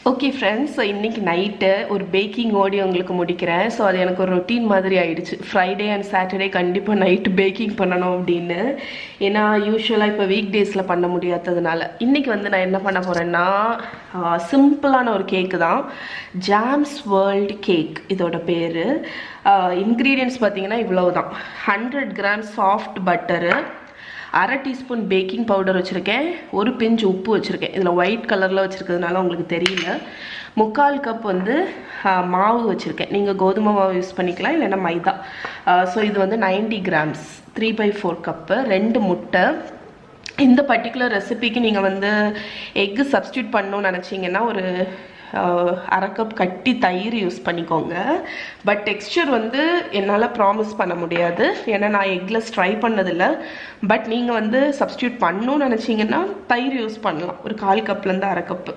Okay friends, so இன்றைக்கி night ஒரு packing ஓடி உங்களுக்கு முடிக்கிறேன். ஸோ அது எனக்கு ஒரு ரொட்டீன் மாதிரி ஆயிடுச்சு. ஃப்ரைடே அண்ட் சாட்டர்டே கண்டிப்பாக நைட்டு பேக்கிங் பண்ணணும் அப்படின்னு. ஏன்னா யூஸ்வலாக இப்போ வீக் டேஸில் பண்ண முடியாததுனால இன்றைக்கி வந்து நான் என்ன பண்ண போகிறேன்னா, சிம்பிளான ஒரு கேக்கு தான். ஜாம் ஸ்வர்ல்டு கேக் இதோட பேர். இன்க்ரீடியன்ட்ஸ் பார்த்தீங்கன்னா இவ்வளவு தான். 100 கிராம் சாஃப்ட் பட்டரு, அரை டீஸ்பூன் பேக்கிங் பவுடர் வச்சுருக்கேன், ஒரு பிஞ்ச் உப்பு வச்சுருக்கேன். இதில் ஒயிட் கலரில் வச்சுருக்கிறதுனால உங்களுக்கு தெரியல. 3/4 கப் வந்து மாவு வச்சுருக்கேன். நீங்கள் கோதுமை மாவு யூஸ் பண்ணிக்கலாம், இல்லைன்னா மைதா. ஸோ இது வந்து 90 கிராம்ஸ், 3/4 கப்பு, 2 முட்டை. இந்த பர்டிகுலர் ரெசிபிக்கு நீங்கள் வந்து எக்கு சப்ஸ்டியூட் பண்ணணும்னு நினச்சிங்கன்னா ஒரு அரை கப் கட்டி தயிர் யூஸ் பண்ணிக்கோங்க. பட் டெக்ஸ்சர் வந்து என்னால் ப்ராமிஸ் பண்ண முடியாது, ஏன்னா நான் எக்லெஸ் ட்ரை பண்ணதில்லை. பட் நீங்கள் வந்து சப்ஸ்டியூட் பண்ணணும்னு நினச்சிங்கன்னா தயிர் யூஸ் பண்ணலாம், ஒரு 1/4 கப்லேருந்து அரை கப்பு.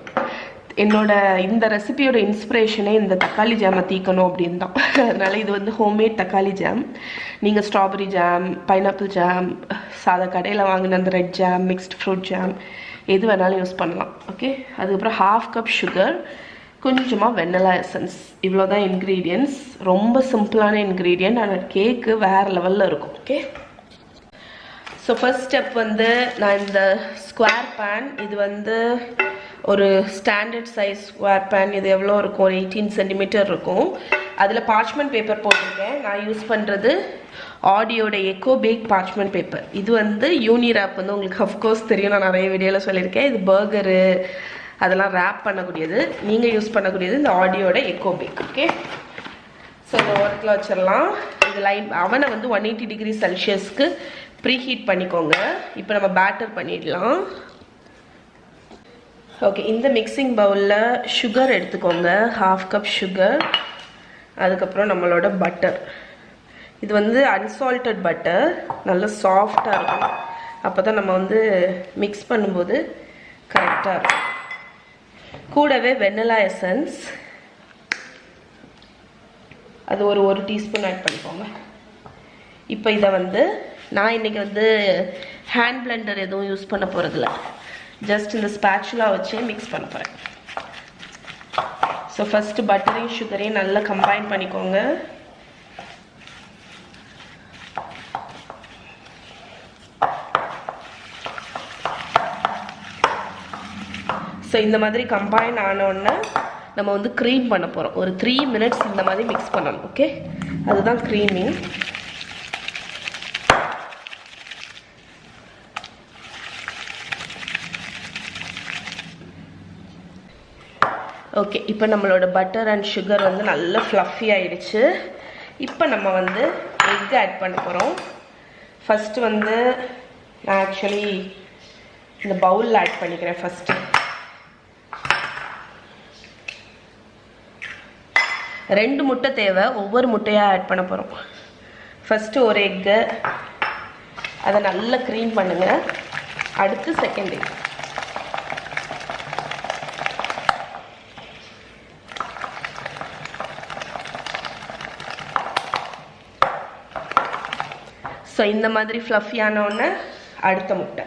என்னோட இந்த ரெசிபியோட இன்ஸ்பிரேஷனே இந்த தக்காளி ஜாமை தீக்கணும் அப்படின்னு தான். அதனால இது வந்து ஹோம்மேட் தக்காளி ஜாம். நீங்கள் ஸ்ட்ராபெரி ஜாம், பைனாப்பிள் ஜாம், சாதா கடையில் வாங்கின அந்த red jam, mixed fruit jam எது வேணாலும் யூஸ் பண்ணலாம். ஓகே, அதுக்கப்புறம் 1/2 கப் சுகர், கொஞ்சமாக வெண்ணிலா எசன்ஸ். இவ்வளோ தான் இன்க்ரீடியன்ட்ஸ். ரொம்ப சிம்பிளான இன்க்ரீடியன்ட், ஆனால் கேக்கு வேறு லெவலில் இருக்கும். ஓகே, ஸோ ஃபர்ஸ்ட் ஸ்டெப் வந்து நான் இந்த ஸ்கொயர் பேன், இது வந்து ஒரு ஸ்டாண்டர்ட் சைஸ் ஸ்கொயர் பேன். இது எவ்வளோ இருக்கும், ஒரு 18 சென்டிமீட்டர் இருக்கும். அதில் பார்ச்மெண்ட் பேப்பர் போட்டிருக்கேன். நான் யூஸ் பண்ணுறது ஆடியோட எக்கோ பேக் பார்ச்மெண்ட் பேப்பர். இது வந்து யூனி ரேப் வந்து உங்களுக்கு அஃப்கோர்ஸ் தெரியும், நான் நிறைய வீடியோவில் சொல்லியிருக்கேன். இது பர்கரு அதெல்லாம் ரேப் பண்ணக்கூடியது. நீங்கள் யூஸ் பண்ணக்கூடியது இந்த ஆடியோட எக்கோ பேக். ஓகே, ஸோ இந்த ஓரத்தில் வச்சிடலாம். இது அவனை வந்து 180 டிகிரி செல்சியஸ்க்கு ப்ரீ ஹீட் பண்ணிக்கோங்க. இப்போ நம்ம பேட்டர் பண்ணிடலாம். ஓகே, இந்த மிக்சிங் பவுலில் சுகர் எடுத்துக்கோங்க, 1/2 கப் சுகர். அதுக்கப்புறம் நம்மளோட பட்டர். இது வந்து அன்சால்டட் பட்டர், நல்ல சாஃப்டாக இருக்கும். அப்போ தான் நம்ம வந்து மிக்ஸ் பண்ணும்போது கரெக்டாக இருக்கும். கூடவே வெண்ணிலா எசன்ஸ், அது ஒரு டீஸ்பூன் ஆட் பண்ணிக்கோங்க. இப்போ இதை வந்து நான் இன்றைக்கி வந்து ஹேண்ட் பிளெண்டர் எதுவும் யூஸ் பண்ண போகிறதில்ல, ஜஸ்ட் இந்த ஸ்பேச்சுலா வச்சு மிக்ஸ் பண்ண போகிறேன். ஸோ ஃபஸ்ட்டு பட்டரையும் சுகரையும் நல்லா கம்பைன் பண்ணிக்கோங்க. ஸோ இந்த மாதிரி கம்பைன் ஆனோடனே நம்ம வந்து க்ரீம் பண்ண போகிறோம். ஒரு 3 மினிட்ஸ் இந்த மாதிரி மிக்ஸ் பண்ணணும். ஓகே, அதுதான் க்ரீமிங். ஓகே, இப்போ நம்மளோட பட்டர் அண்ட் சுகர் வந்து நல்லா ஃப்ளஃபி ஆயிடுச்சு. இப்போ நம்ம வந்து எக் ஆட் பண்ண போகிறோம். ஃபஸ்ட்டு வந்து நான் ஆக்சுவலி இந்த பவுலில் ஆட் பண்ணிக்கிறேன். ஃபஸ்ட்டு 2 முட்டை தேவை, ஒவ்வொரு முட்டையாக ஆட் பண்ண போகிறோம். ஃபஸ்ட்டு ஒரு எக்கு, அதை நல்லா க்ரீம் பண்ணுங்கள். அடுத்து செகண்ட் எக். ஸோ இந்த மாதிரி ஃப்ளஃபியானோடனே அடுத்த முட்டை.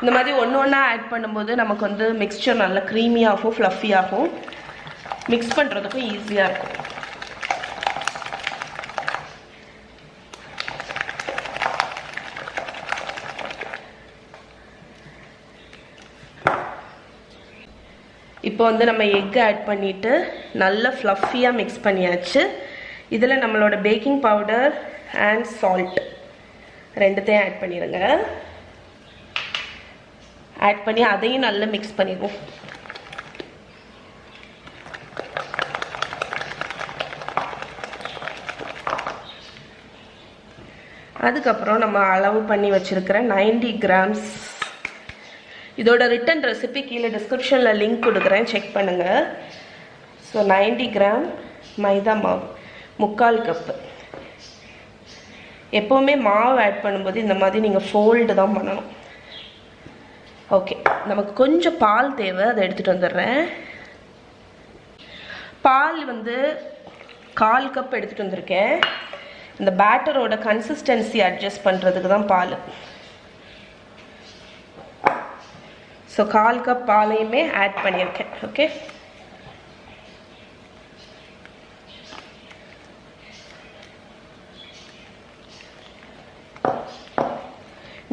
இந்த மாதிரி ஒன்று ஒன்றா ஆட் பண்ணும்போது நமக்கு வந்து மிக்ஸ்சர் நல்லா க்ரீமியாகும், ஃப்ளஃபியாகும், மிக்ஸ் பண்ணுறதுக்கும் ஈஸியாக இருக்கும். இப்போ வந்து நம்ம எக் ஆட் பண்ணிவிட்டு நல்லா ஃப்ளஃபியாக மிக்ஸ் பண்ணியாச்சு. இதில் நம்மளோட பேக்கிங் பவுடர் அண்ட் சால்ட் ரெண்டுத்தையும் ஆட் பண்ணிடுங்க. ஆட் பண்ணி அதையும் நல்லா மிக்ஸ் பண்ணிடுவோம். அதுக்கப்புறம் நம்ம அளவு பண்ணி வச்சுருக்கிற 90 கிராம்ஸ், இதோட ரிட்டன் ரெசிபி கீழே டிஸ்கிரிப்ஷனில் லிங்க் கொடுக்குறேன், செக் பண்ணுங்கள். ஸோ 90 கிராம் மைதா மாவு, 3/4 கப்பு. எப்போவுமே மாவு ஆட் பண்ணும்போது இந்த மாதிரி நீங்கள் ஃபோல்டு தான் பண்ணணும். ஓகே, நமக்கு கொஞ்சம் பால் தேவை, அதை எடுத்துகிட்டு வந்துடுறேன். பால் வந்து 1/4 கப் எடுத்துகிட்டு வந்திருக்கேன். இந்த பேட்டரோட கன்சிஸ்டன்சி அட்ஜஸ்ட் பண்ணுறதுக்கு தான் பால். ஸோ 1/4 கப் பாலையுமே ஆட் பண்ணியிருக்கேன். ஓகே,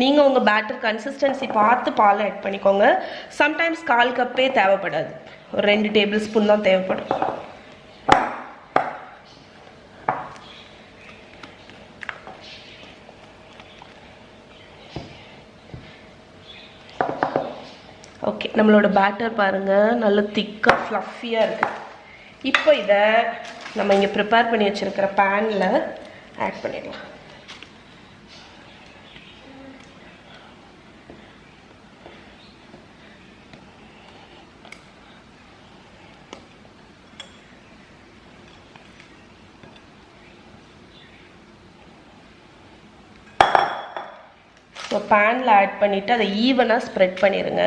நீங்கள் உங்கள் பேட்டர் கன்சிஸ்டன்சி பார்த்து பால் ஆட் பண்ணிக்கோங்க. சம்டைம்ஸ் 1/4 கப்பே தேவைப்படாது, ஒரு 2 டேபிள் ஸ்பூன் தான் தேவைப்படும். ஓகே, நம்மளோட பேட்டர் பாருங்கள் நல்ல திக்காக ஃப்ளஃபியாக இருக்குது. இப்போ இதை நம்ம இங்கே ப்ரிப்பேர் பண்ணி வச்சுருக்கிற பேனில் ஆட் பண்ணிடலாம். ஸோ பேனில் ஆட் பண்ணிவிட்டு அதை ஈவனாக ஸ்ப்ரெட் பண்ணிடுங்க.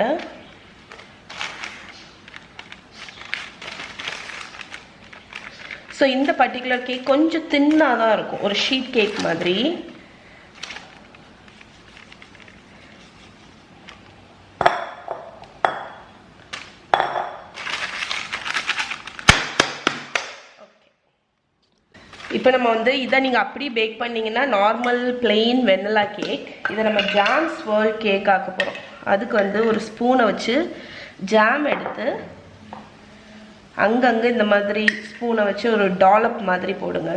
ஸோ இந்த பர்டிகுலர் கேக் கொஞ்சம் தின்னாக தான் இருக்கும், ஒரு ஷீட் கேக் மாதிரி. இப்போ நம்ம வந்து இதை நீங்கள் அப்படி பேக் பண்ணிங்கன்னா நார்மல் பிளெயின் வெண்ணிலா கேக். இதை நம்ம ஜாம் ஸ்வர்ல் கேக் ஆக்க போகிறோம். அதுக்கு வந்து ஒரு ஸ்பூனை வச்சு ஜாம் எடுத்து அங்கங்கே இந்த மாதிரி ஸ்பூனை வச்சு ஒரு டாலப் மாதிரி போடுங்க.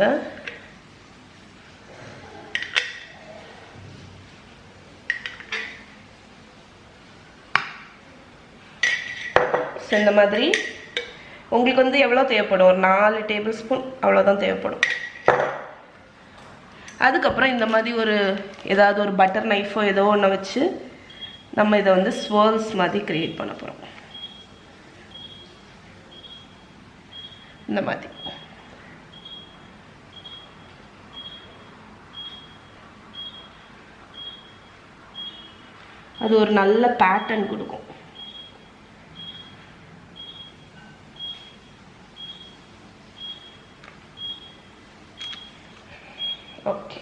ஸோ இந்த மாதிரி உங்களுக்கு வந்து எவ்வளோ தேவைப்படும், ஒரு 4 டேபிள் ஸ்பூன் அவ்வளோதான் தேவைப்படும். அதுக்கப்புறம் இந்த மாதிரி ஒரு ஏதாவது ஒரு பட்டர் நைஃபோ ஏதோ ஒன்று வச்சு நம்ம இதை வந்து ஸ்வர்ல்ஸ் மாதிரி க்ரியேட் பண்ண போகிறோம். இந்த மாதிரி அது ஒரு நல்ல பேட்டர்ன் கொடுக்கும். ஓகே,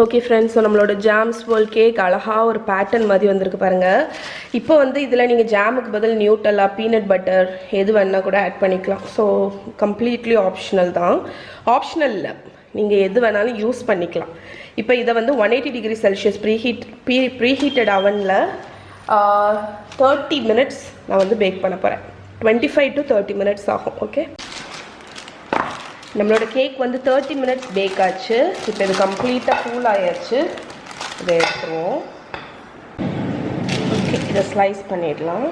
ஓகே ஃப்ரெண்ட்ஸ், ஸோ நம்மளோட ஜாம் ஸ்வர்ல் கேக் அழகாக ஒரு பேட்டர்ன் மாதிரி வந்திருக்கு பாருங்கள். இப்போ வந்து இதில் நீங்கள் ஜாமுக்கு பதில் நியூட்டல்லா, பீனட் பட்டர் எது வேணால் கூட ஆட் பண்ணிக்கலாம். ஸோ கம்ப்ளீட்லி ஆப்ஷனல் தான், ஆப்ஷனல் இல்லை, நீங்கள் எது வேணாலும் யூஸ் பண்ணிக்கலாம். இப்போ இதை வந்து 180 டிகிரி செல்சியஸ் ப்ரீஹீட்டட் அவனில் 30 மினிட்ஸ் நான் வந்து பேக் பண்ண போகிறேன். 25 to 30 மினிட்ஸ் ஆகும். ஓகே, நம்மளோட கேக் வந்து 30 மினிட்ஸ் பேக் ஆச்சு. இப்போ இது கம்ப்ளீட்டாக கூல் ஆகிடுச்சு. இதை எடுத்துருவோம். ஓகே, இதை ஸ்லைஸ் பண்ணிடலாம்.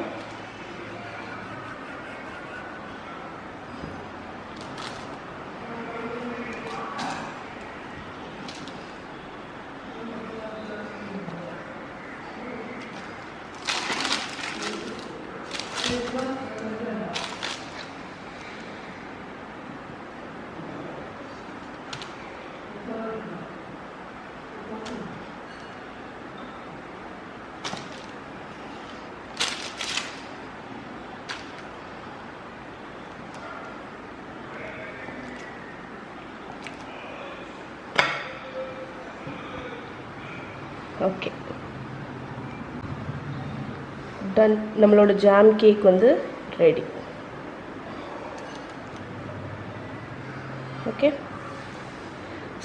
Okay, done. நம்மளோட ஜாம் கேக் வந்து ரெடி. ஓகே,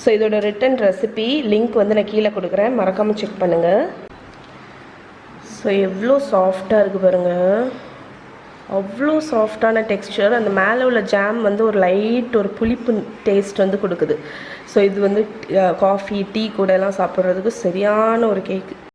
ஸோ இதோட ரிட்டன் ரெசிபி லிங்க் வந்து நான் கீழே கொடுக்குறேன், மறக்காமல் செக் பண்ணுங்கள். ஸோ எவ்வளோ சாஃப்டாக இருக்குது பாருங்கள், அவ்வளோ சாஃப்டான டெக்ஸ்சர். அந்த மேலே உள்ள ஜாம் வந்து ஒரு லைட் ஒரு புளிப்பு டேஸ்ட் வந்து கொடுக்குது. ஸோ இது வந்து காஃபி, டீ கூட எல்லாம் சாப்பிட்றதுக்கு சரியான ஒரு கேக்கு.